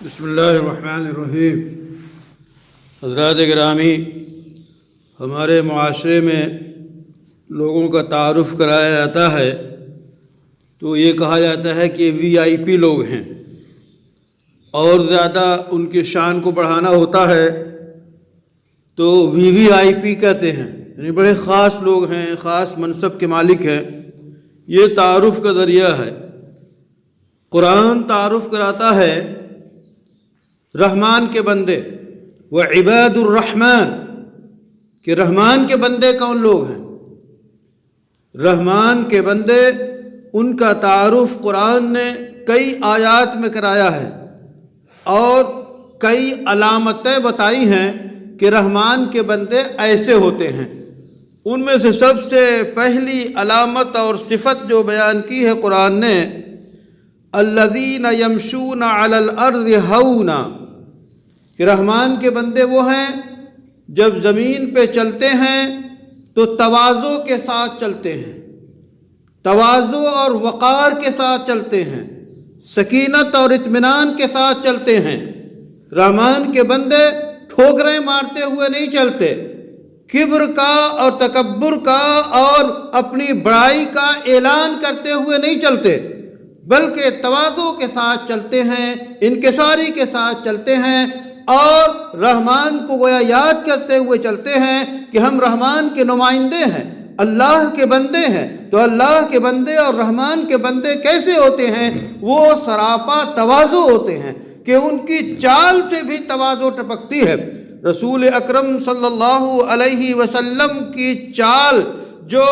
بسم اللہ الرحمن الرحیم۔ حضرات گرامی، ہمارے معاشرے میں لوگوں کا تعارف کرایا جاتا ہے تو یہ کہا جاتا ہے کہ وی آئی پی لوگ ہیں، اور زیادہ ان کی شان کو بڑھانا ہوتا ہے تو وی آئی پی کہتے ہیں، یعنی بڑے خاص لوگ ہیں، خاص منصب کے مالک ہیں۔ یہ تعارف کا ذریعہ ہے۔ قرآن تعارف کراتا ہے رحمان کے بندے و عباد الرحمن، کہ رحمان کے بندے کون لوگ ہیں۔ رحمان کے بندے، ان کا تعارف قرآن نے کئی آیات میں کرایا ہے اور کئی علامتیں بتائی ہیں کہ رحمان کے بندے ایسے ہوتے ہیں۔ ان میں سے سب سے پہلی علامت اور صفت جو بیان کی ہے قرآن نے، الذین یمشون علی الارض ہونا، کہ رحمان کے بندے وہ ہیں جب زمین پہ چلتے ہیں تو تواضع کے ساتھ چلتے ہیں، تواضع اور وقار کے ساتھ چلتے ہیں، سکینت اور اطمینان کے ساتھ چلتے ہیں۔ رحمان کے بندے ٹھوکریں مارتے ہوئے نہیں چلتے، کبر کا اور تکبر کا اور اپنی بڑائی کا اعلان کرتے ہوئے نہیں چلتے، بلکہ تواضع کے ساتھ چلتے ہیں، انکساری کے ساتھ چلتے ہیں، اور رحمان کو گویا یاد کرتے ہوئے چلتے ہیں کہ ہم رحمان کے نمائندے ہیں، اللہ کے بندے ہیں۔ تو اللہ کے بندے اور رحمان کے بندے کیسے ہوتے ہیں؟ وہ سراپا تواضع ہوتے ہیں کہ ان کی چال سے بھی تواضع ٹپکتی ہے۔ رسول اکرم صلی اللہ علیہ وسلم کی چال جو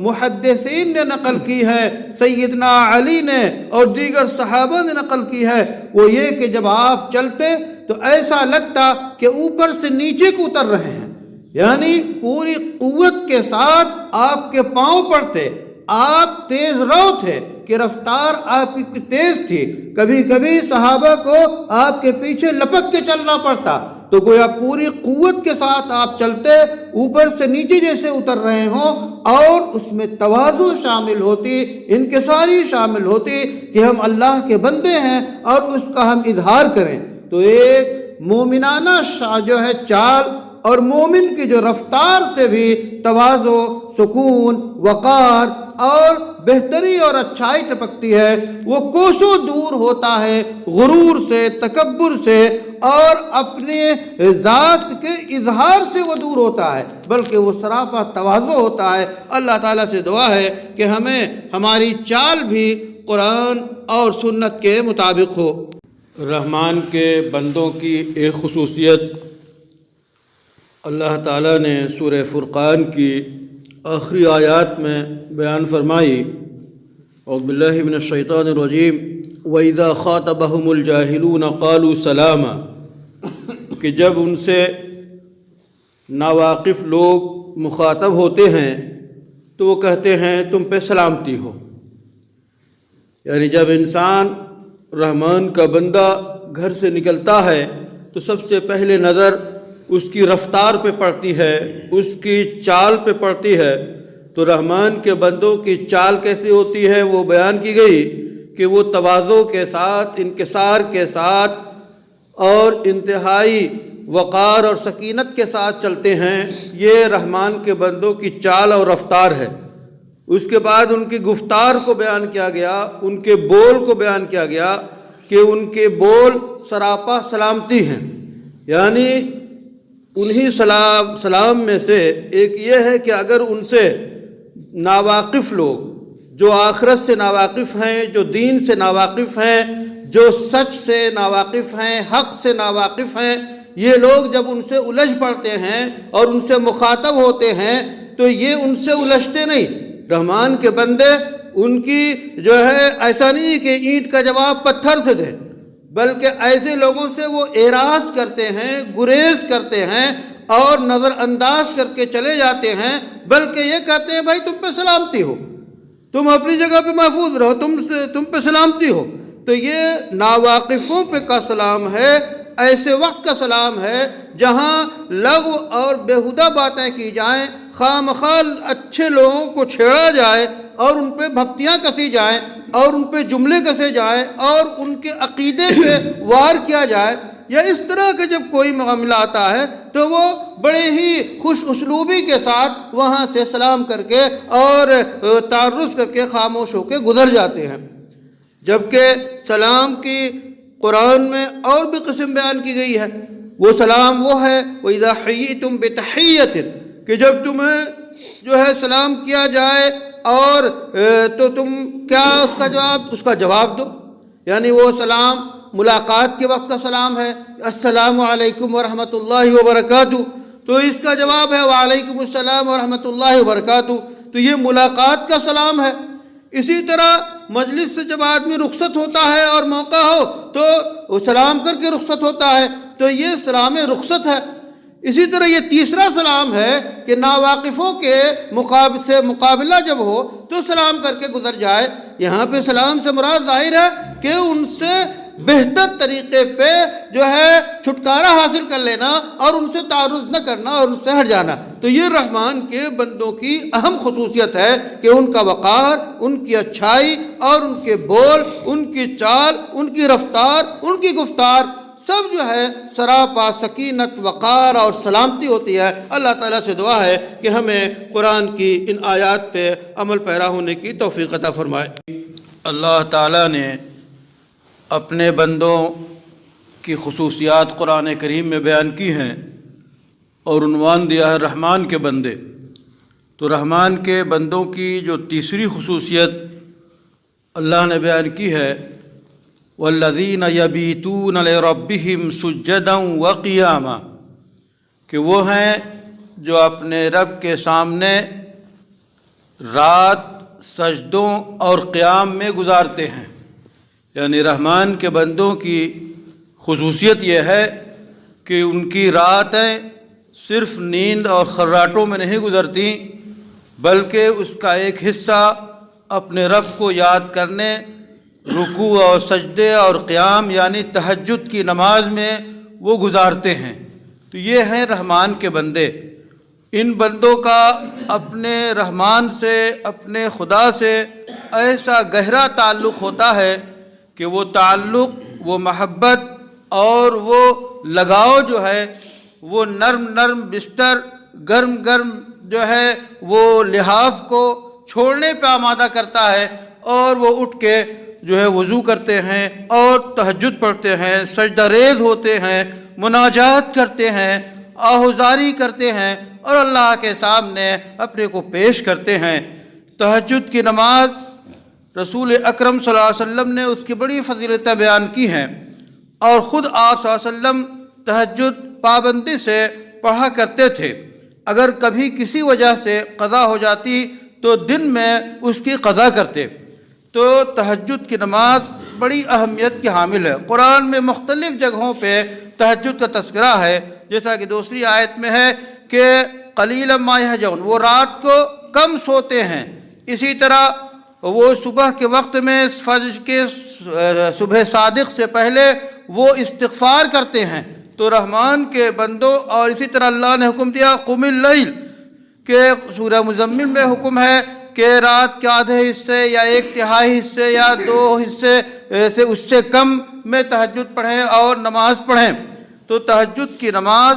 محدثین نے نقل کی ہے، سیدنا علی نے اور دیگر صحابہ نے نقل کی ہے، وہ یہ کہ جب آپ چلتے تو ایسا لگتا کہ اوپر سے نیچے کو اتر رہے ہیں، یعنی پوری قوت کے ساتھ آپ کے پاؤں پڑتے، آپ تیز رو تھے کہ رفتار آپ کی تیز تھی، کبھی کبھی صحابہ کو آپ کے پیچھے لپک کے چلنا پڑتا، تو گویا پوری قوت کے ساتھ آپ چلتے، اوپر سے نیچے جیسے اتر رہے ہوں، اور اس میں تواضع شامل ہوتی، انکساری شامل ہوتی کہ ہم اللہ کے بندے ہیں اور اس کا ہم اظہار کریں۔ تو ایک مومنانہ جو ہے چال اور مومن کی جو رفتار سے بھی تواضع، سکون، وقار اور بہتری اور اچھائی ٹپکتی ہے۔ وہ کوسوں دور ہوتا ہے غرور سے، تکبر سے، اور اپنے ذات کے اظہار سے وہ دور ہوتا ہے، بلکہ وہ سراپا تواضع ہوتا ہے۔ اللہ تعالیٰ سے دعا ہے کہ ہمیں ہماری چال بھی قرآن اور سنت کے مطابق ہو۔ رحمان کے بندوں کی ایک خصوصیت اللہ تعالیٰ نے سورہ فرقان کی آخری آیات میں بیان فرمائی، اعوذ باللہ من الشیطان الرجیم، وَإِذَا خَاطَبَهُمُ الْجَاهِلُونَ قَالُوا سَلَامًا، کہ جب ان سے ناواقف لوگ مخاطب ہوتے ہیں تو وہ کہتے ہیں تم پہ سلامتی ہو۔ یعنی جب انسان رحمان کا بندہ گھر سے نکلتا ہے تو سب سے پہلے نظر اس کی رفتار پہ پڑتی ہے، اس کی چال پہ پڑتی ہے۔ تو رحمان کے بندوں کی چال کیسی ہوتی ہے وہ بیان کی گئی کہ وہ تواضع کے ساتھ، انکسار کے ساتھ اور انتہائی وقار اور سکینت کے ساتھ چلتے ہیں۔ یہ رحمان کے بندوں کی چال اور رفتار ہے۔ اس کے بعد ان کی گفتار کو بیان کیا گیا، ان کے بول کو بیان کیا گیا کہ ان کے بول سراپا سلامتی ہیں۔ یعنی انہی سلام میں سے ایک یہ ہے کہ اگر ان سے ناواقف لوگ، جو آخرت سے ناواقف ہیں، جو دین سے ناواقف ہیں، جو سچ سے ناواقف ہیں، حق سے ناواقف ہیں، یہ لوگ جب ان سے الجھ پڑتے ہیں اور ان سے مخاطب ہوتے ہیں تو یہ ان سے الجھتے نہیں۔ رحمان کے بندے ان کی جو ہے ایسا نہیں کہ اینٹ کا جواب پتھر سے دے، بلکہ ایسے لوگوں سے وہ اعراض کرتے ہیں، گریز کرتے ہیں اور نظر انداز کر کے چلے جاتے ہیں، بلکہ یہ کہتے ہیں بھائی تم پہ سلامتی ہو، تم اپنی جگہ پہ محفوظ رہو، تم پہ سلامتی ہو۔ تو یہ ناواقفوں پہ کا سلام ہے، ایسے وقت کا سلام ہے جہاں لغو اور بیہودہ باتیں کی جائیں، خواہ مخواہ اچھے لوگوں کو چھیڑا جائے اور ان پہ بھپتیاں کسی جائیں، اور ان پہ جملے کسے جائیں اور ان کے عقیدے پہ وار کیا جائے، یا اس طرح کا جب کوئی معاملہ آتا ہے تو وہ بڑے ہی خوش اسلوبی کے ساتھ وہاں سے سلام کر کے اور تعرض کر کے خاموش ہو کے گزر جاتے ہیں۔ جبکہ سلام کی قرآن میں اور بھی قسم بیان کی گئی ہے۔ وہ سلام وہ ہے وَإِذَا حَيِّيتُمْ بِتَحِيَّةٍ کہ جب تمہیں جو ہے سلام کیا جائے اور تو تم کیا اس کا جواب دو، یعنی وہ سلام ملاقات کے وقت کا سلام ہے، السلام علیکم ورحمۃ اللہ وبرکاتہ، تو اس کا جواب ہے وعلیکم السلام ورحمۃ اللہ وبرکاتہ، تو یہ ملاقات کا سلام ہے۔ اسی طرح مجلس سے جب آدمی رخصت ہوتا ہے اور موقع ہو تو وہ سلام کر کے رخصت ہوتا ہے، تو یہ سلام رخصت ہے۔ اسی طرح یہ تیسرا سلام ہے کہ ناواقفوں کے مقابلہ جب ہو تو سلام کر کے گزر جائے۔ یہاں پہ سلام سے مراد ظاہر ہے کہ ان سے بہتر طریقے پہ جو ہے چھٹکارا حاصل کر لینا اور ان سے تعرض نہ کرنا اور ان سے ہٹ جانا۔ تو یہ رحمان کے بندوں کی اہم خصوصیت ہے کہ ان کا وقار، ان کی اچھائی اور ان کے بول، ان کی چال، ان کی رفتار، ان کی گفتار سب جو ہے سراپا سکینت، وقار اور سلامتی ہوتی ہے۔ اللہ تعالیٰ سے دعا ہے کہ ہمیں قرآن کی ان آیات پہ عمل پیرا ہونے کی توفیق عطا فرمائے۔ اللہ تعالیٰ نے اپنے بندوں کی خصوصیات قرآن کریم میں بیان کی ہیں اور عنوان دیا ہے رحمان کے بندے۔ تو رحمان کے بندوں کی جو تیسری خصوصیت اللہ نے بیان کی ہے والذین یبیتون لربہم سجدا وقیاما، کہ وہ ہیں جو اپنے رب کے سامنے رات سجدوں اور قیام میں گزارتے ہیں۔ یعنی رحمان کے بندوں کی خصوصیت یہ ہے کہ ان کی راتیں صرف نیند اور خراٹوں میں نہیں گزرتی، بلکہ اس کا ایک حصہ اپنے رب کو یاد کرنے، رکوع اور سجدے اور قیام یعنی تہجد کی نماز میں وہ گزارتے ہیں۔ تو یہ ہیں رحمان کے بندے۔ ان بندوں کا اپنے رحمان سے، اپنے خدا سے ایسا گہرا تعلق ہوتا ہے کہ وہ تعلق، وہ محبت اور وہ لگاؤ جو ہے وہ نرم نرم بستر، گرم گرم جو ہے وہ لحاف کو چھوڑنے پہ آمادہ کرتا ہے، اور وہ اٹھ کے جو ہے وضو کرتے ہیں اور تہجد پڑھتے ہیں، سجدہ ریز ہوتے ہیں، مناجات کرتے ہیں، آہوزاری کرتے ہیں اور اللہ کے سامنے اپنے کو پیش کرتے ہیں۔ تہجد کی نماز رسول اکرم صلی اللہ علیہ وسلم نے اس کی بڑی فضیلتیں بیان کی ہیں، اور خود آپ صلی اللہ علیہ وسلم تہجد پابندی سے پڑھا کرتے تھے۔ اگر کبھی کسی وجہ سے قضا ہو جاتی تو دن میں اس کی قضا کرتے۔ تو تہجد کی نماز بڑی اہمیت کی حامل ہے۔ قرآن میں مختلف جگہوں پہ تہجد کا تذکرہ ہے، جیسا کہ دوسری آیت میں ہے کہ قلیلا ما یہجعون، وہ رات کو کم سوتے ہیں۔ اسی طرح وہ صبح کے وقت میں فجر کے صبح صادق سے پہلے وہ استغفار کرتے ہیں۔ تو رحمان کے بندوں، اور اسی طرح اللہ نے حکم دیا قم اللیل، کہ سورہ مزمل میں حکم ہے کہ رات کے آدھے حصے یا ایک تہائی حصے یا 2 حصے سے اس سے کم میں تہجد پڑھیں اور نماز پڑھیں۔ تو تہجد کی نماز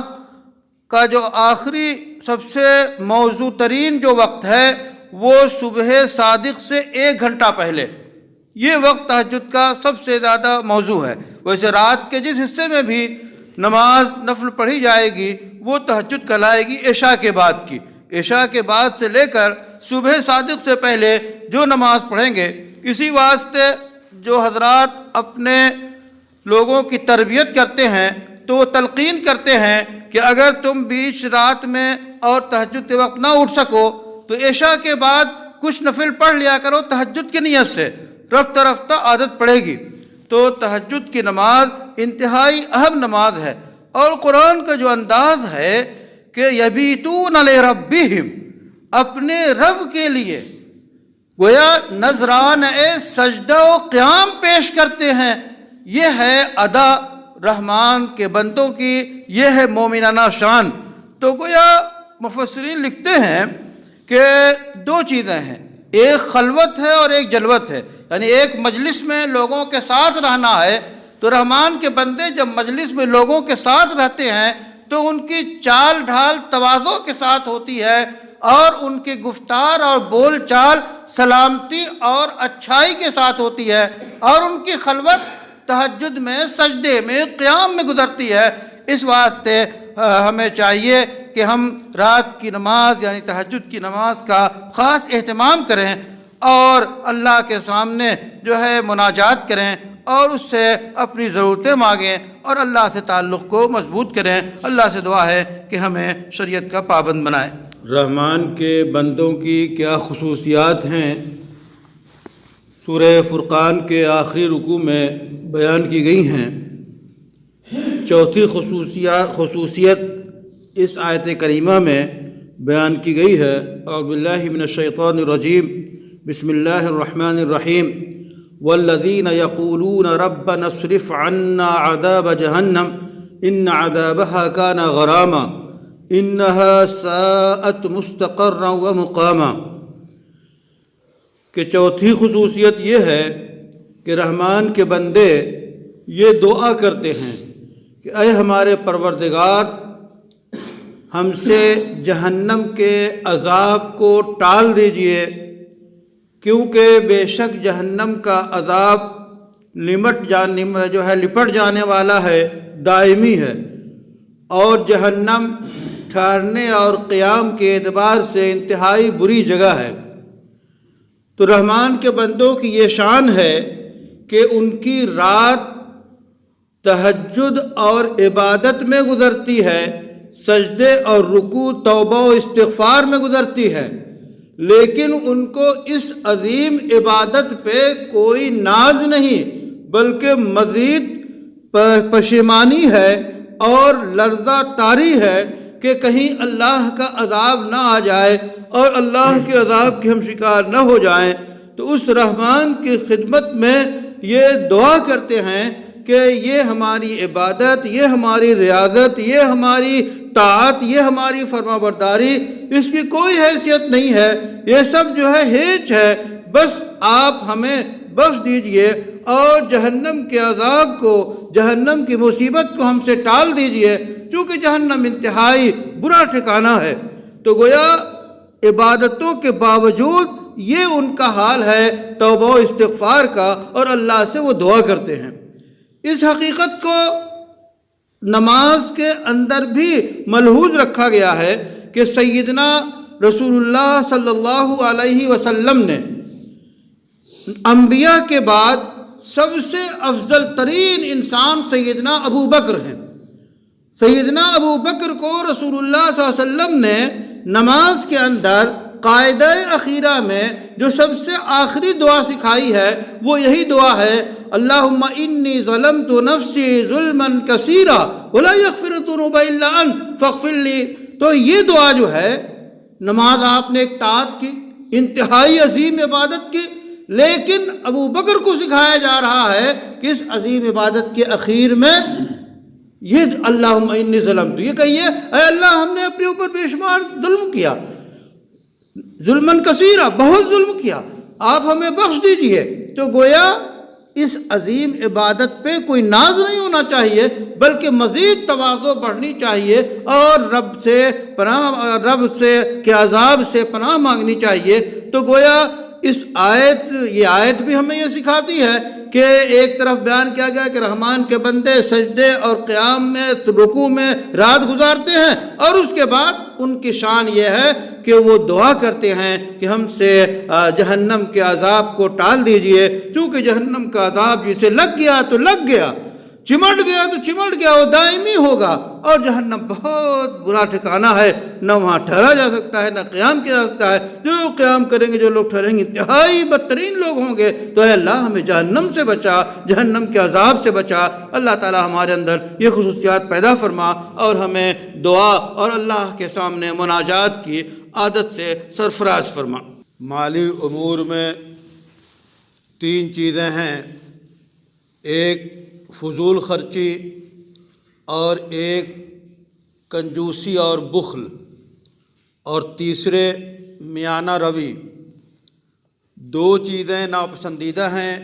کا جو آخری سب سے موزوں ترین جو وقت ہے وہ صبح صادق سے 1 گھنٹہ پہلے، یہ وقت تہجد کا سب سے زیادہ موزوں ہے۔ ویسے رات کے جس حصے میں بھی نماز نفل پڑھی جائے گی وہ تہجد کہلائے گی عشاء کے بعد کی۔ عشاء کے بعد سے لے کر صبح صادق سے پہلے جو نماز پڑھیں گے، اسی واسطے جو حضرات اپنے لوگوں کی تربیت کرتے ہیں تو وہ تلقین کرتے ہیں کہ اگر تم بیچ رات میں اور تہجد کے وقت نہ اٹھ سکو تو عشاء کے بعد کچھ نفل پڑھ لیا کرو تہجد کی نیت سے، رفتہ رفتہ عادت پڑے گی۔ تو تہجد کی نماز انتہائی اہم نماز ہے، اور قرآن کا جو انداز ہے کہ یبیتون لربہم، اپنے رب کے لیے گویا نذرانہ سجدہ و قیام پیش کرتے ہیں۔ یہ ہے ادا رحمان کے بندوں کی، یہ ہے مومنانہ شان۔ تو گویا مفسرین لکھتے ہیں کہ 2 چیزیں ہیں، ایک خلوت ہے اور ایک جلوت ہے۔ یعنی ایک مجلس میں لوگوں کے ساتھ رہنا ہے تو رحمان کے بندے جب مجلس میں لوگوں کے ساتھ رہتے ہیں تو ان کی چال ڈھال تواضع کے ساتھ ہوتی ہے، اور ان کی گفتار اور بول چال سلامتی اور اچھائی کے ساتھ ہوتی ہے، اور ان کی خلوت تہجد میں، سجدے میں، قیام میں گزرتی ہے۔ اس واسطے ہمیں چاہیے کہ ہم رات کی نماز یعنی تہجد کی نماز کا خاص اہتمام کریں اور اللہ کے سامنے جو ہے مناجات کریں اور اس سے اپنی ضرورتیں مانگیں اور اللہ سے تعلق کو مضبوط کریں۔ اللہ سے دعا ہے کہ ہمیں شریعت کا پابند بنائے۔ رحمان کے بندوں کی کیا خصوصیات ہیں؟ سورہ فرقان کے آخری رکوع میں بیان کی گئی ہیں۔ چوتھی خصوصیت اس آیت کریمہ میں بیان کی گئی ہے۔ اعوذ باللہ من الشیطان الرجیم، بسم اللہ الرحمن الرحیم، والذین یقولون ربنا اصرف عنا عذاب جہنم ان عذابها کان غراما انہا ساءت مستقرا ومقاما۔ کہ چوتھی خصوصیت یہ ہے کہ رحمان کے بندے یہ دعا کرتے ہیں کہ اے ہمارے پروردگار، ہم سے جہنم کے عذاب کو ٹال دیجئے، کیونکہ بے شک جہنم کا عذاب لپٹ جانے والا ہے، دائمی ہے، اور جہنم ٹھہرنے اور قیام کے اعتبار سے انتہائی بری جگہ ہے۔ تو رحمان کے بندوں کی یہ شان ہے کہ ان کی رات تہجد اور عبادت میں گزرتی ہے، سجدے اور رکوع توبہ و استغفار میں گزرتی ہے، لیکن ان کو اس عظیم عبادت پہ کوئی ناز نہیں بلکہ مزید پشیمانی ہے اور لرزہ طاری ہے کہ کہیں اللہ کا عذاب نہ آ جائے اور اللہ کے عذاب کے ہم شکار نہ ہو جائیں۔ تو اس رحمان کی خدمت میں یہ دعا کرتے ہیں کہ یہ ہماری عبادت، یہ ہماری ریاضت، یہ ہماری طاعت، یہ ہماری فرما برداری، اس کی کوئی حیثیت نہیں ہے، یہ سب جو ہے ہیچ ہے، بس آپ ہمیں بخش دیجئے اور جہنم کے عذاب کو، جہنم کی مصیبت کو ہم سے ٹال دیجئے، چونکہ جہنم انتہائی برا ٹھکانہ ہے۔ تو گویا عبادتوں کے باوجود یہ ان کا حال ہے توبہ و استغفار کا، اور اللہ سے وہ دعا کرتے ہیں۔ اس حقیقت کو نماز کے اندر بھی ملحوظ رکھا گیا ہے کہ سیدنا رسول اللہ صلی اللہ علیہ وسلم نے انبیاء کے بعد سب سے افضل ترین انسان سیدنا ابو بکر ہیں۔ سیدنا ابو بکر کو رسول اللہ صلی اللہ علیہ وسلم نے نماز کے اندر قاعدہ اخیرہ میں جو سب سے آخری دعا سکھائی ہے وہ یہی دعا ہے، اللہم انی ظلمت نفسی ظلما کثیرا ولا یغفر الذنوب الا انت فاغفر لی۔ تو یہ دعا جو ہے، نماز آپ نے ایک طاعت کی، انتہائی عظیم عبادت کی، لیکن ابو بکر کو سکھایا جا رہا ہے کہ اس عظیم عبادت کے اخیر میں یہ اللہم انی ظلمت، یہ کہیے اے اللہ ہم نے اپنے اوپر بے شمار ظلم کیا، ظلمن کثیرہ، بہت ظلم کیا، آپ ہمیں بخش دیجئے۔ تو گویا اس عظیم عبادت پہ کوئی ناز نہیں ہونا چاہیے بلکہ مزید تواضع بڑھنی چاہیے اور رب سے کے عذاب سے پناہ مانگنی چاہیے۔ تو گویا یہ آیت بھی ہمیں یہ سکھاتی ہے کہ ایک طرف بیان کیا گیا کہ رحمان کے بندے سجدے اور قیام میں، رکوع میں رات گزارتے ہیں، اور اس کے بعد ان کی شان یہ ہے کہ وہ دعا کرتے ہیں کہ ہم سے جہنم کے عذاب کو ٹال دیجئے، چونکہ جہنم کا عذاب جسے لگ گیا تو لگ گیا، چمٹ گیا تو چمٹ گیا، وہ دائمی ہوگا، اور جہنم بہت برا ٹھکانہ ہے، نہ وہاں ٹھہرا جا سکتا ہے نہ قیام کیا جا سکتا ہے۔ جو قیام کریں گے، جو لوگ ٹھہریں گے، انتہائی بدترین لوگ ہوں گے۔ تو اے اللہ ہمیں جہنم سے بچا، جہنم کے عذاب سے بچا۔ اللہ تعالی ہمارے اندر یہ خصوصیات پیدا فرما اور ہمیں دعا اور اللہ کے سامنے مناجات کی عادت سے سرفراز فرما۔ مالی امور میں 3 چیزیں ہیں، ایک فضول خرچی، اور ایک کنجوسی اور بخل، اور تیسرے میانہ روی۔ دو چیزیں ناپسندیدہ ہیں،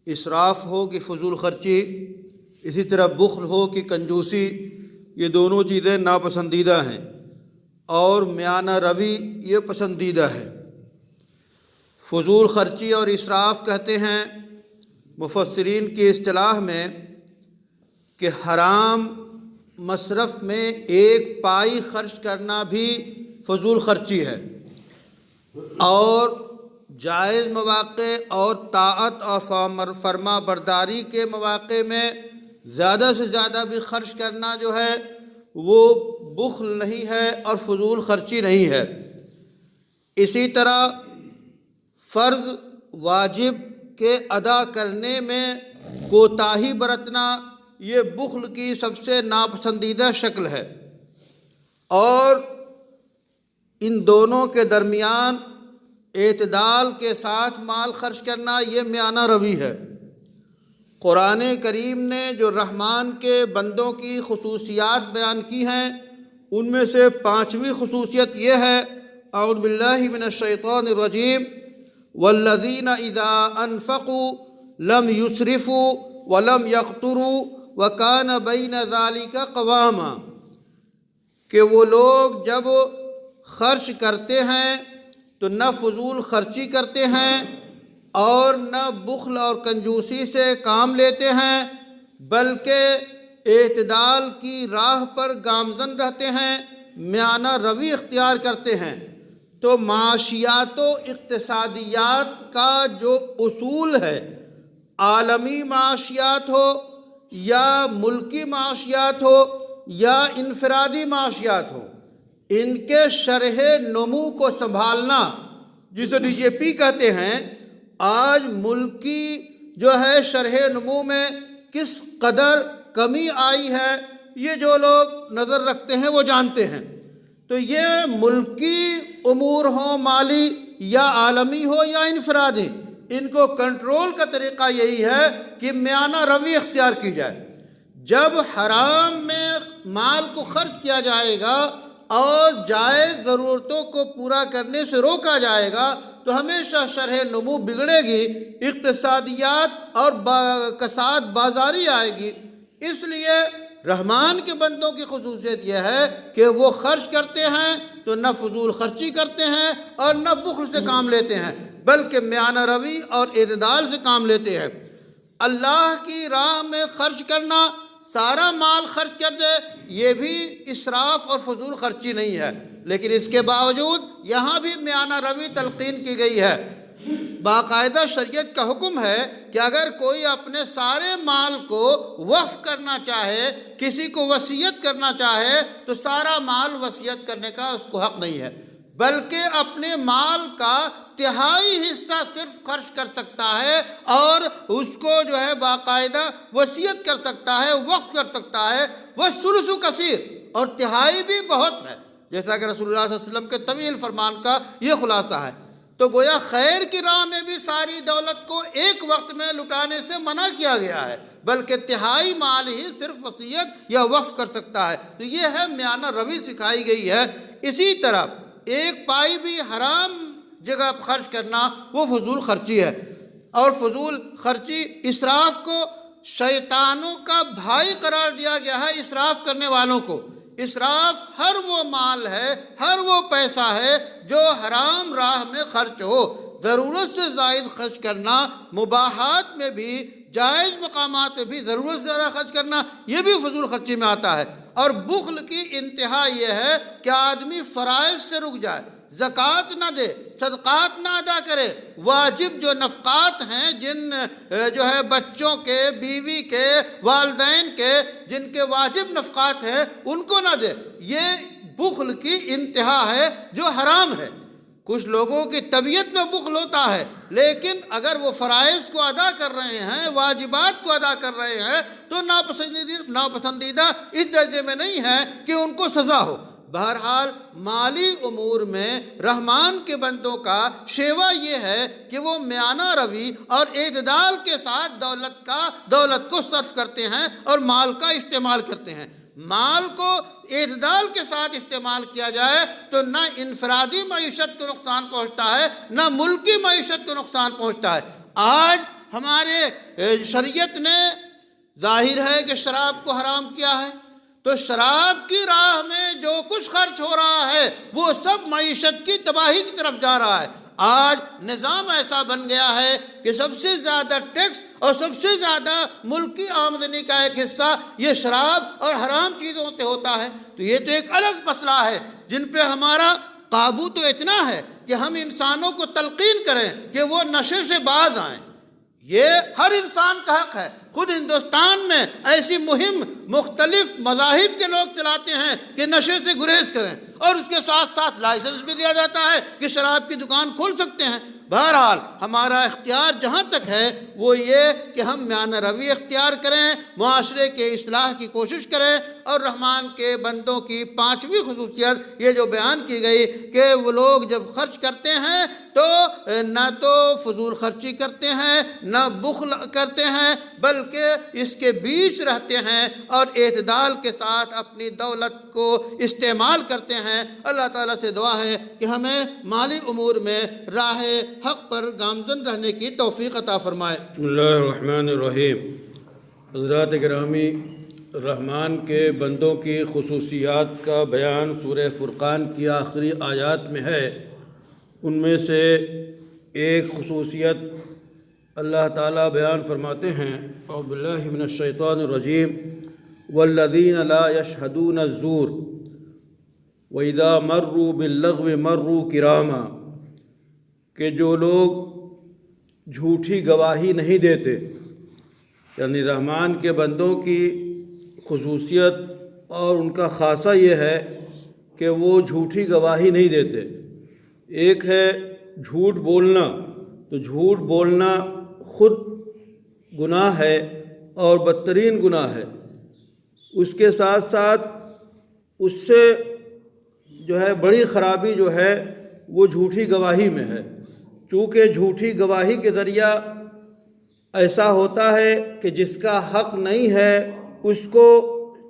اسراف ہو کہ فضول خرچی، اسی طرح بخل ہو کہ کنجوسی، یہ دونوں چیزیں ناپسندیدہ ہیں، اور میانہ روی یہ پسندیدہ ہے۔ فضول خرچی اور اسراف کہتے ہیں مفسرین کی اصطلاح میں کہ حرام مصرف میں ایک پائی خرچ کرنا بھی فضول خرچی ہے، اور جائز مواقع اور طاعت اور فرما برداری کے مواقع میں زیادہ سے زیادہ بھی خرچ کرنا جو ہے وہ بخل نہیں ہے اور فضول خرچی نہیں ہے۔ اسی طرح فرض واجب کے ادا کرنے میں کوتاہی برتنا یہ بخل کی سب سے ناپسندیدہ شکل ہے، اور ان دونوں کے درمیان اعتدال کے ساتھ مال خرچ کرنا یہ میانہ روی ہے۔ قرآن کریم نے جو رحمان کے بندوں کی خصوصیات بیان کی ہیں ان میں سے 5ویں خصوصیت یہ ہے، اعوذ باللہ من الشیطان الرجیم، والذین اذا انفقوا لم یسرفوا ولم یقتروا وکان بین ذلک قواما، کہ وہ لوگ جب خرچ کرتے ہیں تو نہ فضول خرچی کرتے ہیں اور نہ بخل اور کنجوسی سے کام لیتے ہیں، بلکہ اعتدال کی راہ پر گامزن رہتے ہیں، میانہ روی اختیار کرتے ہیں۔ تو معاشیات و اقتصادیات کا جو اصول ہے، عالمی معاشیات ہو یا ملکی معاشیات ہو یا انفرادی معاشیات ہو، ان کے شرح نمو کو سنبھالنا، جسے DJP کہتے ہیں، آج ملکی جو ہے شرح نمو میں کس قدر کمی آئی ہے یہ جو لوگ نظر رکھتے ہیں وہ جانتے ہیں۔ تو یہ ملکی امور ہوں، مالی یا عالمی ہو یا انفرادی، ان کو کنٹرول کا طریقہ یہی ہے کہ میانہ روی اختیار کی جائے۔ جب حرام میں مال کو خرچ کیا جائے گا اور جائز ضرورتوں کو پورا کرنے سے روکا جائے گا تو ہمیشہ شرح نمو بگڑے گی، اقتصادیات اور کساد بازاری آئے گی۔ اس لیے رحمان کے بندوں کی خصوصیت یہ ہے کہ وہ خرچ کرتے ہیں تو نہ فضول خرچی کرتے ہیں اور نہ بخل سے کام لیتے ہیں، بلکہ میانہ روی اور اعتدال سے کام لیتے ہیں۔ اللہ کی راہ میں خرچ کرنا، سارا مال خرچ کر دے، یہ بھی اسراف اور فضول خرچی نہیں ہے، لیکن اس کے باوجود یہاں بھی میانہ روی تلقین کی گئی ہے۔ باقاعدہ شریعت کا حکم ہے کہ اگر کوئی اپنے سارے مال کو وقف کرنا چاہے، کسی کو وصیت کرنا چاہے، تو سارا مال وصیت کرنے کا اس کو حق نہیں ہے، بلکہ اپنے مال کا تہائی حصہ صرف خرچ کر سکتا ہے، اور اس کو جو ہے باقاعدہ وصیت کر سکتا ہے، وقف کر سکتا ہے۔ والثلث کثیر، اور تہائی بھی بہت ہے، جیسا کہ رسول اللہ صلی اللہ علیہ وسلم کے طویل فرمان کا یہ خلاصہ ہے۔ تو گویا خیر کی راہ میں بھی ساری دولت کو ایک وقت میں لٹانے سے منع کیا گیا ہے، بلکہ تہائی مال ہی صرف وصیت یا وقف کر سکتا ہے۔ تو یہ ہے میانہ روی سکھائی گئی ہے۔ اسی طرح ایک پائی بھی حرام جگہ خرچ کرنا وہ فضول خرچی ہے، اور فضول خرچی اسراف کو شیطانوں کا بھائی قرار دیا گیا ہے۔ اسراف کرنے والوں کو، اسراف ہر وہ مال ہے، ہر وہ پیسہ ہے جو حرام راہ میں خرچ ہو۔ ضرورت سے زائد خرچ کرنا، مباحات میں بھی، جائز مقامات میں بھی ضرورت سے زیادہ خرچ کرنا، یہ بھی فضول خرچی میں آتا ہے۔ اور بخل کی انتہا یہ ہے کہ آدمی فرائض سے رک جائے، زکوٰۃ نہ دے، صدقات نہ ادا کرے، واجب جو نفقات ہیں، جن جو ہے بچوں کے، بیوی کے، والدین کے، جن کے واجب نفقات ہیں ان کو نہ دے، یہ بخل کی انتہا ہے جو حرام ہے۔ کچھ لوگوں کی طبیعت میں بخل ہوتا ہے، لیکن اگر وہ فرائض کو ادا کر رہے ہیں، واجبات کو ادا کر رہے ہیں، تو ناپسندیدہ اس درجے میں نہیں ہے کہ ان کو سزا ہو۔ بہرحال مالی امور میں رحمان کے بندوں کا شیوا یہ ہے کہ وہ میانہ روی اور اعتدال کے ساتھ دولت کو صرف کرتے ہیں اور مال کا استعمال کرتے ہیں۔ مال کو اعتدال کے ساتھ استعمال کیا جائے تو نہ انفرادی معیشت کو نقصان پہنچتا ہے نہ ملکی معیشت کو نقصان پہنچتا ہے۔ آج ہمارے شریعت نے ظاہر ہے کہ شراب کو حرام کیا ہے، تو شراب کی راہ میں جو کچھ خرچ ہو رہا ہے وہ سب معیشت کی تباہی کی طرف جا رہا ہے۔ آج نظام ایسا بن گیا ہے کہ سب سے زیادہ ٹیکس اور سب سے زیادہ ملکی آمدنی کا ایک حصہ یہ شراب اور حرام چیزوں سے ہوتا ہے۔ تو یہ تو ایک الگ مسئلہ ہے جن پہ ہمارا قابو تو اتنا ہے کہ ہم انسانوں کو تلقین کریں کہ وہ نشے سے باز آئیں۔ یہ ہر انسان کا حق ہے۔ خود ہندوستان میں ایسی مہم مختلف مذاہب کے لوگ چلاتے ہیں کہ نشے سے گریز کریں، اور اس کے ساتھ ساتھ لائسنس بھی دیا جاتا ہے کہ شراب کی دکان کھول سکتے ہیں۔ بہرحال ہمارا اختیار جہاں تک ہے وہ یہ کہ ہم میانہ روی اختیار کریں، معاشرے کے اصلاح کی کوشش کریں، اور رحمان کے بندوں کی پانچویں خصوصیت یہ جو بیان کی گئی کہ وہ لوگ جب خرچ کرتے ہیں تو نہ تو فضول خرچی کرتے ہیں نہ بخل کرتے ہیں، بلکہ اس کے بیچ رہتے ہیں اور اعتدال کے ساتھ اپنی دولت کو استعمال کرتے ہیں۔ اللہ تعالیٰ سے دعا ہے کہ ہمیں مالی امور میں راہ حق پر گامزن رہنے کی توفیق عطا فرمائے۔ بسم اللہ الرحمن الرحیم۔ حضرات گرامی، رحمان کے بندوں کی خصوصیات کا بیان سورہ فرقان کی آخری آیات میں ہے۔ ان میں سے ایک خصوصیت اللہ تعالیٰ بیان فرماتے ہیں، اعوذ باللہ من الشیطان الرجیم، والذین لا یشہدون الزور واذا مروا باللغو مروا کراما، کہ جو لوگ جھوٹی گواہی نہیں دیتے، یعنی رحمان کے بندوں کی خصوصیت اور ان کا خاصہ یہ ہے کہ وہ جھوٹی گواہی نہیں دیتے۔ ایک ہے جھوٹ بولنا، تو جھوٹ بولنا خود گناہ ہے اور بدترین گناہ ہے۔ اس کے ساتھ ساتھ اس سے جو ہے بڑی خرابی جو ہے وہ جھوٹی گواہی میں ہے، چونکہ جھوٹی گواہی کے ذریعہ ایسا ہوتا ہے کہ جس کا حق نہیں ہے اس کو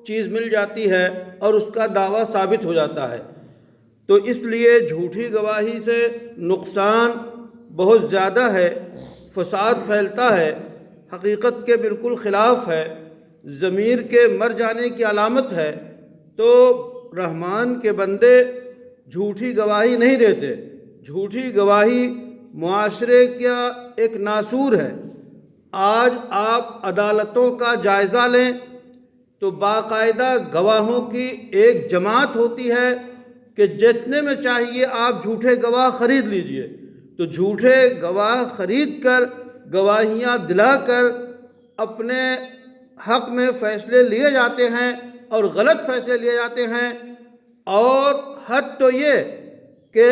چیز مل جاتی ہے اور اس کا دعویٰ ثابت ہو جاتا ہے۔ تو اس لیے جھوٹی گواہی سے نقصان بہت زیادہ ہے، فساد پھیلتا ہے، حقیقت کے بالکل خلاف ہے، ضمیر کے مر جانے کی علامت ہے۔ تو رحمان کے بندے جھوٹی گواہی نہیں دیتے۔ جھوٹی گواہی معاشرے کا ایک ناسور ہے۔ آج آپ عدالتوں کا جائزہ لیں تو باقاعدہ گواہوں کی ایک جماعت ہوتی ہے کہ جتنے میں چاہیے آپ جھوٹے گواہ خرید لیجئے۔ تو جھوٹے گواہ خرید کر، گواہیاں دلا کر اپنے حق میں فیصلے لیے جاتے ہیں اور غلط فیصلے لیے جاتے ہیں۔ اور حد تو یہ کہ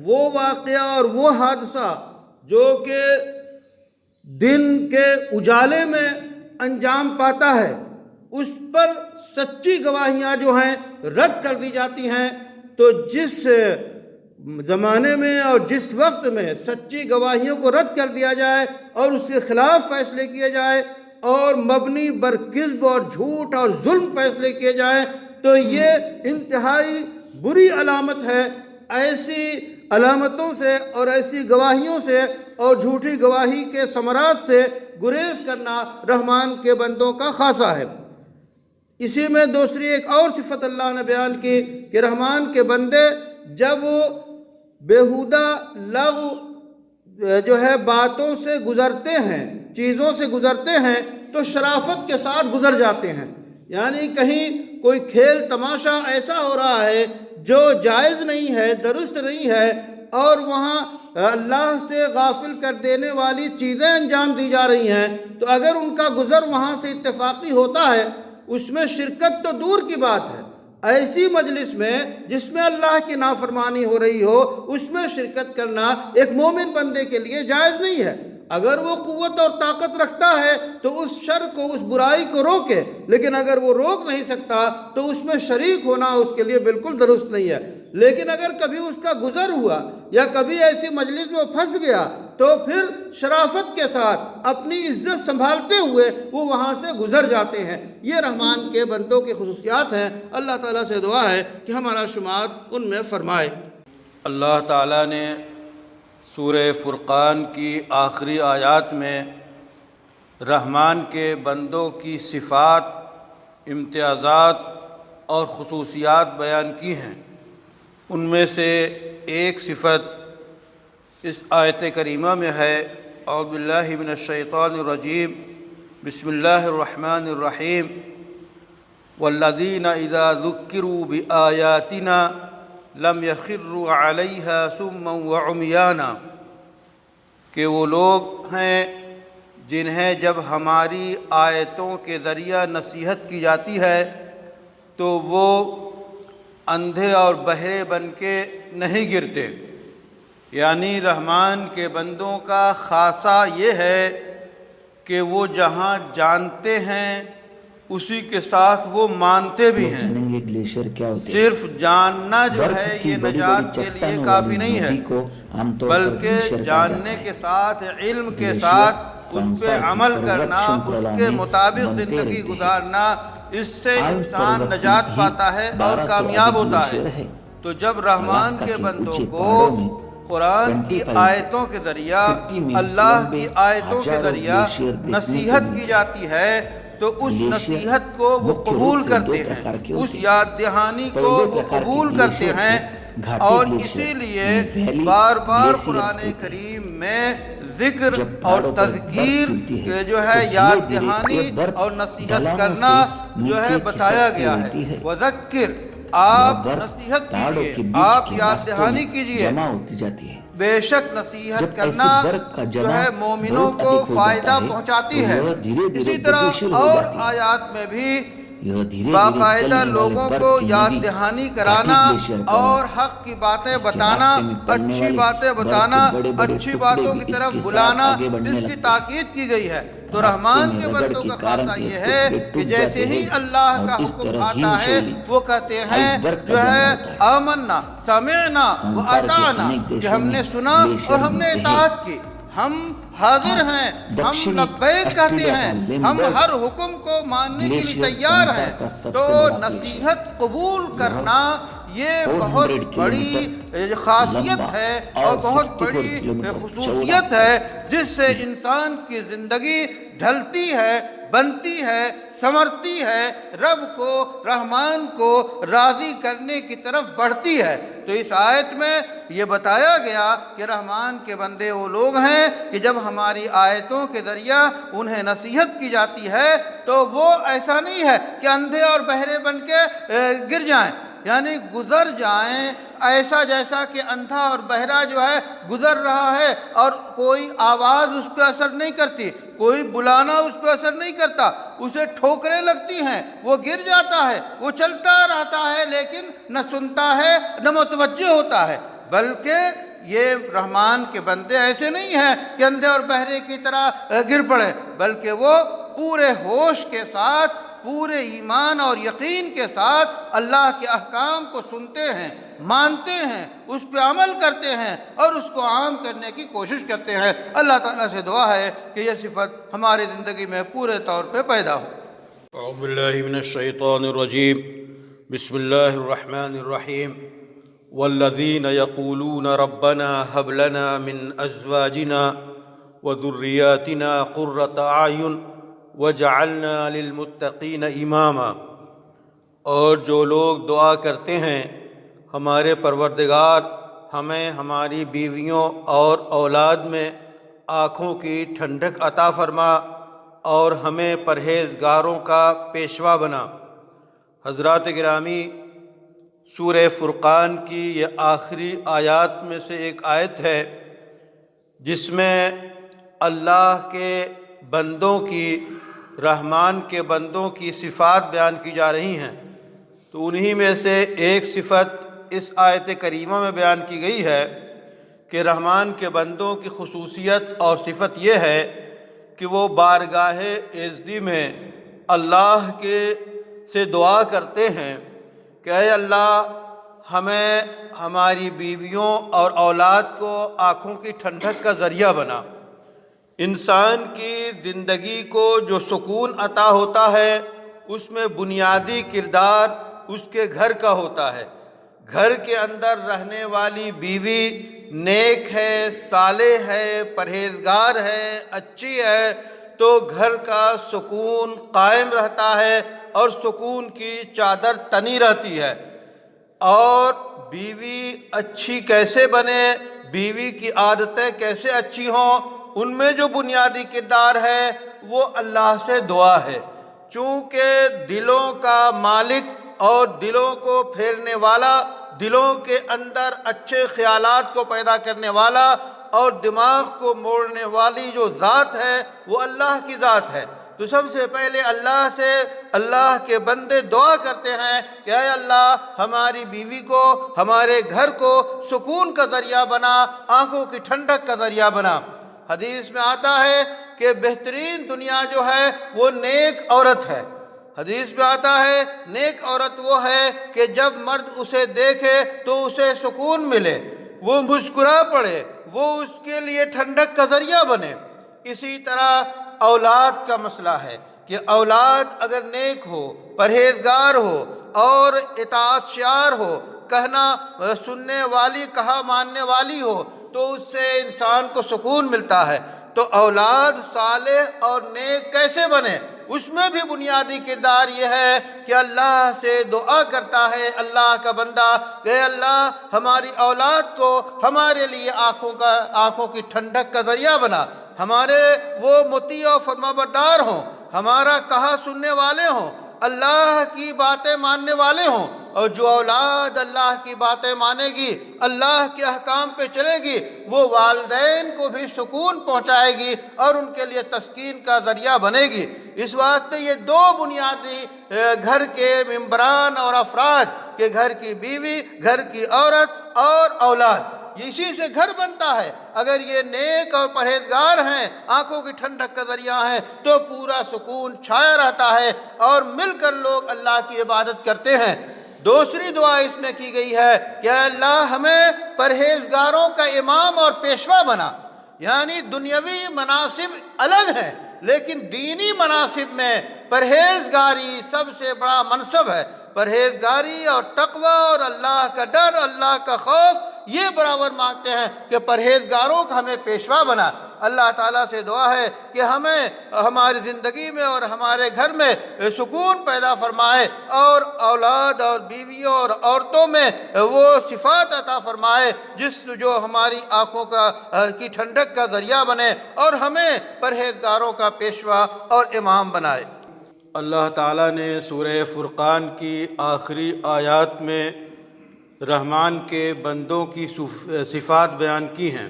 وہ واقعہ اور وہ حادثہ جو کہ دن کے اجالے میں انجام پاتا ہے، اس پر سچی گواہیاں جو ہیں رد کر دی جاتی ہیں۔ تو جس زمانے میں اور جس وقت میں سچی گواہیوں کو رد کر دیا جائے اور اس کے خلاف فیصلے کیے جائے اور مبنی بر کذب اور جھوٹ اور ظلم فیصلے کیے جائیں تو یہ انتہائی بری علامت ہے۔ ایسی علامتوں سے اور ایسی گواہیوں سے اور جھوٹی گواہی کے ثمرات سے گریز کرنا رحمان کے بندوں کا خاصہ ہے۔ اسی میں دوسری ایک اور صفت اللہ نے بیان کی کہ رحمان کے بندے جب بیہودہ لغو جو ہے باتوں سے گزرتے ہیں، چیزوں سے گزرتے ہیں، تو شرافت کے ساتھ گزر جاتے ہیں۔ یعنی کہیں کوئی کھیل تماشا ایسا ہو رہا ہے جو جائز نہیں ہے، درست نہیں ہے، اور وہاں اللہ سے غافل کر دینے والی چیزیں انجام دی جا رہی ہیں، تو اگر ان کا گزر وہاں سے اتفاقی ہوتا ہے، اس میں شرکت تو دور کی بات ہے۔ ایسی مجلس میں جس میں اللہ کی نافرمانی ہو رہی ہو، اس میں شرکت کرنا ایک مومن بندے کے لیے جائز نہیں ہے۔ اگر وہ قوت اور طاقت رکھتا ہے تو اس شر کو، اس برائی کو روکے، لیکن اگر وہ روک نہیں سکتا تو اس میں شریک ہونا اس کے لیے بالکل درست نہیں ہے۔ لیکن اگر کبھی اس کا گزر ہوا یا کبھی ایسی مجلس میں وہ پھنس گیا تو پھر شرافت کے ساتھ اپنی عزت سنبھالتے ہوئے وہ وہاں سے گزر جاتے ہیں۔ یہ رحمان کے بندوں کی خصوصیات ہیں۔ اللہ تعالیٰ سے دعا ہے کہ ہمارا شمار ان میں فرمائے۔ اللہ تعالیٰ نے سورہ فرقان کی آخری آیات میں رحمان کے بندوں کی صفات، امتیازات اور خصوصیات بیان کی ہیں۔ ان میں سے ایک صفت اس آیت کریمہ میں ہے، اعوذ باللہ من الشیطان الرجیم، بسم اللہ الرحمن الرحیم، والذین اذا ذکروا بآیاتنا لم یخروا علیہا صما وعمیانا، کہ وہ لوگ ہیں جنہیں جب ہماری آیتوں کے ذریعہ نصیحت کی جاتی ہے تو وہ اندھے اور بہرے بن کے نہیں گرتے۔ یعنی رحمان کے بندوں کا خاصہ یہ ہے کہ وہ جہاں جانتے ہیں اسی کے ساتھ وہ مانتے بھی ہیں۔ صرف جاننا جو ہے یہ نجات کے لیے کافی نہیں ہے، بلکہ جاننے کے ساتھ، علم کے ساتھ اس پہ عمل کرنا، اس کے مطابق زندگی گزارنا، اس سے انسان نجات پاتا ہے اور کامیاب ہوتا ہے۔ تو جب رحمان کے بندوں کو قرآن کی آیتوں کے ذریعہ، اللہ کی آیتوں کے ذریعہ نصیحت کی جاتی ہے تو اس نصیحت کو وہ قبول کرتے ہیں، اس یاد دہانی کو وہ قبول کرتے ہیں، اور اسی لیے بار بار قرآن کریم میں ذکر اور تذکیر کے جو ہے یاد دہانی اور نصیحت کرنا جو ہے بتایا گیا ہے۔ وذکر، آپ نصیحت کیجئے، آپ یاد دہانی کیجئے، بے شک نصیحت کرنا جو ہے مومنوں کو فائدہ پہنچاتی ہے۔ اسی طرح اور آیات میں بھی باقاعدہ لوگوں کو یاد دہانی کرانا اور حق کی باتیں بتانا، اچھی باتیں بتانا، اچھی باتوں کی طرف بلانا، اس کی تاکید کی گئی ہے۔ تو رحمان کے بندوں کا خاصہ یہ ہے کہ جیسے ہی اللہ کا حکم آتا ہے وہ کہتے ہیں جو ہے آمنا، سمعنا وأطعنا، کہ ہم نے سنا اور ہم نے اطاعت کی، ہم حاضر ہیں، ہم لبیک کہتے ہیں، ہم ہر حکم کو ماننے کے لیے تیار ہیں۔ تو نصیحت قبول کرنا یہ بہت بڑی خاصیت ہے اور بہت بڑی خصوصیت ہے جس سے انسان کی زندگی ڈھلتی ہے، بنتی ہے، سنورتی ہے، رب کو، رحمان کو راضی کرنے کی طرف بڑھتی ہے۔ تو اس آیت میں یہ بتایا گیا کہ رحمان کے بندے وہ لوگ ہیں کہ جب ہماری آیتوں کے ذریعہ انہیں نصیحت کی جاتی ہے تو وہ ایسا نہیں ہے کہ اندھے اور بہرے بن کے گر جائیں، یعنی گزر جائیں، ایسا جیسا کہ اندھا اور بہرا جو ہے گزر رہا ہے اور کوئی آواز اس پہ اثر نہیں کرتی، کوئی بلانا اس پہ اثر نہیں کرتا، اسے ٹھوکریں لگتی ہیں، وہ گر جاتا ہے، وہ چلتا رہتا ہے لیکن نہ سنتا ہے نہ متوجہ ہوتا ہے۔ بلکہ یہ رحمان کے بندے ایسے نہیں ہیں کہ اندھے اور بہرے کی طرح گر پڑے، بلکہ وہ پورے ہوش کے ساتھ، پورے ایمان اور یقین کے ساتھ اللہ کے احکام کو سنتے ہیں، مانتے ہیں، اس پہ عمل کرتے ہیں اور اس کو عام کرنے کی کوشش کرتے ہیں۔ اللہ تعالیٰ سے دعا ہے کہ یہ صفت ہماری زندگی میں پورے طور پہ پیدا ہو۔ اعوذ باللہ من الشیطان الرجیم، بسم اللہ الرحمن الرحیم، والذین یقولون ربنا هب لنا من ازواجنا وذریاتنا قرۃ اعین وجعلنا للمتقین اماما، اور جو لوگ دعا کرتے ہیں ہمارے پروردگار ہمیں ہماری بیویوں اور اولاد میں آنکھوں کی ٹھنڈک عطا فرما اور ہمیں پرہیزگاروں کا پیشوا بنا۔ حضرات گرامی، سورہ فرقان کی یہ آخری آیات میں سے ایک آیت ہے جس میں اللہ کے بندوں کی، رحمان کے بندوں کی صفات بیان کی جا رہی ہیں۔ تو انہی میں سے ایک صفت اس آیت کریمہ میں بیان کی گئی ہے کہ رحمان کے بندوں کی خصوصیت اور صفت یہ ہے کہ وہ بارگاہ عزتی میں اللہ کے سے دعا کرتے ہیں کہ اے اللہ، ہمیں ہماری بیویوں اور اولاد کو آنکھوں کی ٹھنڈک کا ذریعہ بنا۔ انسان کی زندگی کو جو سکون عطا ہوتا ہے اس میں بنیادی کردار اس کے گھر کا ہوتا ہے۔ گھر کے اندر رہنے والی بیوی نیک ہے، صالح ہے، پرہیزگار ہے، اچھی ہے تو گھر کا سکون قائم رہتا ہے اور سکون کی چادر تنی رہتی ہے۔ اور بیوی اچھی کیسے بنے، بیوی کی عادتیں کیسے اچھی ہوں، ان میں جو بنیادی کردار ہے وہ اللہ سے دعا ہے، چونکہ دلوں کا مالک اور دلوں کو پھیرنے والا، دلوں کے اندر اچھے خیالات کو پیدا کرنے والا اور دماغ کو موڑنے والی جو ذات ہے وہ اللہ کی ذات ہے۔ تو سب سے پہلے اللہ سے اللہ کے بندے دعا کرتے ہیں کہ اے اللہ ہماری بیوی کو، ہمارے گھر کو سکون کا ذریعہ بنا، آنکھوں کی ٹھنڈک کا ذریعہ بنا۔ حدیث میں آتا ہے کہ بہترین دنیا جو ہے وہ نیک عورت ہے۔ حدیث میں آتا ہے نیک عورت وہ ہے کہ جب مرد اسے دیکھے تو اسے سکون ملے، وہ مسکرا پڑے، وہ اس کے لیے ٹھنڈک کا ذریعہ بنے۔ اسی طرح اولاد کا مسئلہ ہے کہ اولاد اگر نیک ہو، پرہیزگار ہو اور اطاعت شعار ہو، کہنا سننے والی، کہا ماننے والی ہو تو اس سے انسان کو سکون ملتا ہے۔ تو اولاد صالح اور نیک کیسے بنے، اس میں بھی بنیادی کردار یہ ہے کہ اللہ سے دعا کرتا ہے اللہ کا بندہ کہ اے اللہ ہماری اولاد کو ہمارے لیے آنکھوں کی ٹھنڈک کا ذریعہ بنا، ہمارے وہ مطیع و فرمانبردار ہوں، ہمارا کہا سننے والے ہوں، اللہ کی باتیں ماننے والے ہوں۔ اور جو اولاد اللہ کی باتیں مانے گی، اللہ کے احکام پہ چلے گی، وہ والدین کو بھی سکون پہنچائے گی اور ان کے لیے تسکین کا ذریعہ بنے گی۔ اس واسطے یہ دو بنیادی گھر کے ممبران اور افراد کہ گھر کی بیوی، گھر کی عورت اور اولاد، اسی سے گھر بنتا ہے۔ اگر یہ نیک اور پرہیزگار ہیں، آنکھوں کی ٹھنڈک کا ذریعہ ہیں، تو پورا سکون چھایا رہتا ہے اور مل کر لوگ اللہ کی عبادت کرتے ہیں۔ دوسری دعا اس میں کی گئی ہے کہ اے اللہ ہمیں پرہیزگاروں کا امام اور پیشوا بنا۔ یعنی دنیاوی مناصب الگ ہیں لیکن دینی مناصب میں پرہیزگاری سب سے بڑا منصب ہے۔ پرہیزگاری اور تقوی اور اللہ کا ڈر، اللہ کا خوف، یہ برابر مانگتے ہیں کہ پرہیزگاروں کا ہمیں پیشوا بنا۔ اللہ تعالیٰ سے دعا ہے کہ ہمیں ہماری زندگی میں اور ہمارے گھر میں سکون پیدا فرمائے اور اولاد اور بیویوں اور عورتوں میں وہ صفات عطا فرمائے جو ہماری آنکھوں کی ٹھنڈک کا ذریعہ بنے اور ہمیں پرہیزگاروں کا پیشوا اور امام بنائے۔ اللہ تعالیٰ نے سورہ فرقان کی آخری آیات میں رحمان کے بندوں کی صفات بیان کی ہیں۔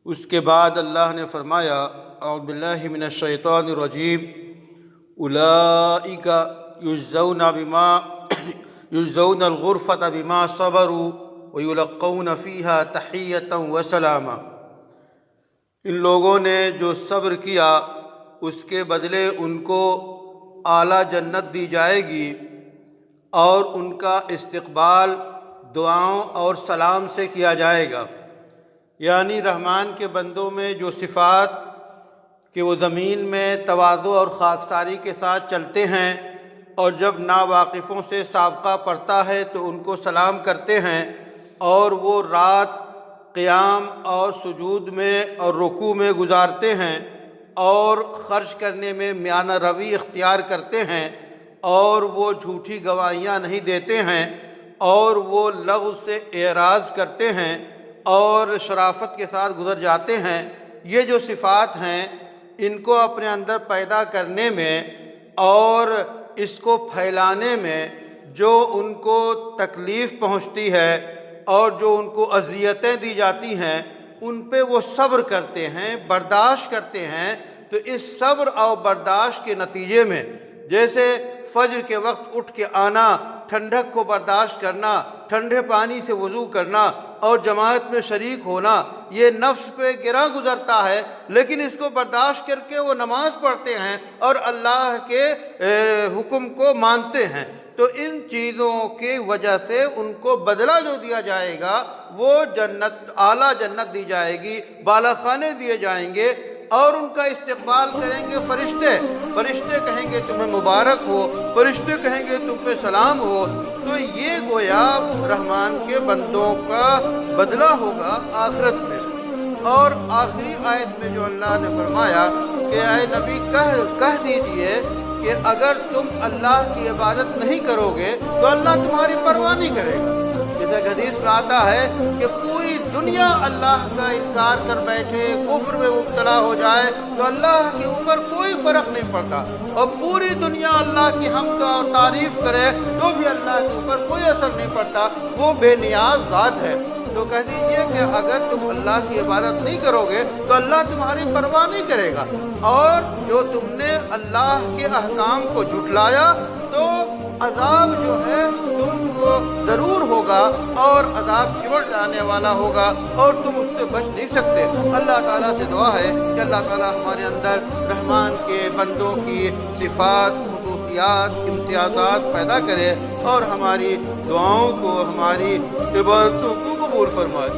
اس کے بعد اللہ نے فرمایا اعوذ باللہ من الشیطان الرجیم اولئک یجزون الغرفۃ بما صبروا ویلقون فیہا تحیۃ وسلاما۔ ان لوگوں نے جو صبر کیا اس کے بدلے ان کو اعلیٰ جنت دی جائے گی اور ان کا استقبال دعاؤں اور سلام سے کیا جائے گا۔ یعنی رحمان کے بندوں میں جو صفات کہ وہ زمین میں تواضع اور خاکساری کے ساتھ چلتے ہیں اور جب ناواقفوں سے سابقہ پڑتا ہے تو ان کو سلام کرتے ہیں، اور وہ رات قیام اور سجود میں اور رکوع میں گزارتے ہیں اور خرچ کرنے میں میانہ روی اختیار کرتے ہیں، اور وہ جھوٹی گواہیاں نہیں دیتے ہیں، اور وہ لغو سے اعراض کرتے ہیں اور شرافت کے ساتھ گزر جاتے ہیں۔ یہ جو صفات ہیں ان کو اپنے اندر پیدا کرنے میں اور اس کو پھیلانے میں جو ان کو تکلیف پہنچتی ہے اور جو ان کو اذیتیں دی جاتی ہیں ان پہ وہ صبر کرتے ہیں، برداشت کرتے ہیں۔ تو اس صبر اور برداشت کے نتیجے میں جیسے فجر کے وقت اٹھ کے آنا، ٹھنڈک کو برداشت کرنا، ٹھنڈے پانی سے وضو کرنا اور جماعت میں شریک ہونا، یہ نفس پہ گراں گزرتا ہے، لیکن اس کو برداشت کر کے وہ نماز پڑھتے ہیں اور اللہ کے حکم کو مانتے ہیں۔ تو ان چیزوں کی وجہ سے ان کو بدلہ جو دیا جائے گا وہ جنت، اعلیٰ جنت دی جائے گی، بالا خانے دیے جائیں گے، اور ان کا استقبال کریں گے فرشتے۔ فرشتے کہیں گے تمہیں مبارک ہو، فرشتے کہیں گے تم پہ سلام ہو۔ تو یہ گویا رحمان کے بندوں کا بدلہ ہوگا آخرت میں۔ اور آخری آیت میں جو اللہ نے فرمایا کہ اے نبی کہہ دیجئے کہ اگر تم اللہ کی عبادت نہیں کرو گے تو اللہ تمہاری پرواہ نہیں کرے گا۔ جیسے کہ حدیث میں آتا ہے کہ پوری دنیا اللہ کا انکار کر بیٹھے، کفر میں مبتلا ہو جائے تو اللہ کے اوپر کوئی فرق نہیں پڑتا، اور پوری دنیا اللہ کی حمد اور تعریف کرے تو بھی اللہ کے اوپر کوئی اثر نہیں پڑتا، وہ بے نیاز ذات ہے۔ تو کہہ دیجئے کہ اگر تم اللہ کی عبادت نہیں کرو گے تو اللہ تمہاری پرواہ نہیں کرے گا، اور جو تم نے اللہ کے احکام کو جھٹلایا تو عذاب جو ہے تم کو ضرور ہوگا، اور عذاب چمٹ جانے والا ہوگا، اور تم اس سے بچ نہیں سکتے۔ اللہ تعالیٰ سے دعا ہے کہ اللہ تعالیٰ ہمارے اندر رحمان کے بندوں کی صفات، خصوصیات، امتیازات پیدا کرے، اور ہماری دعاؤں کو، ہماری عبادتوں کو قبول فرمائے۔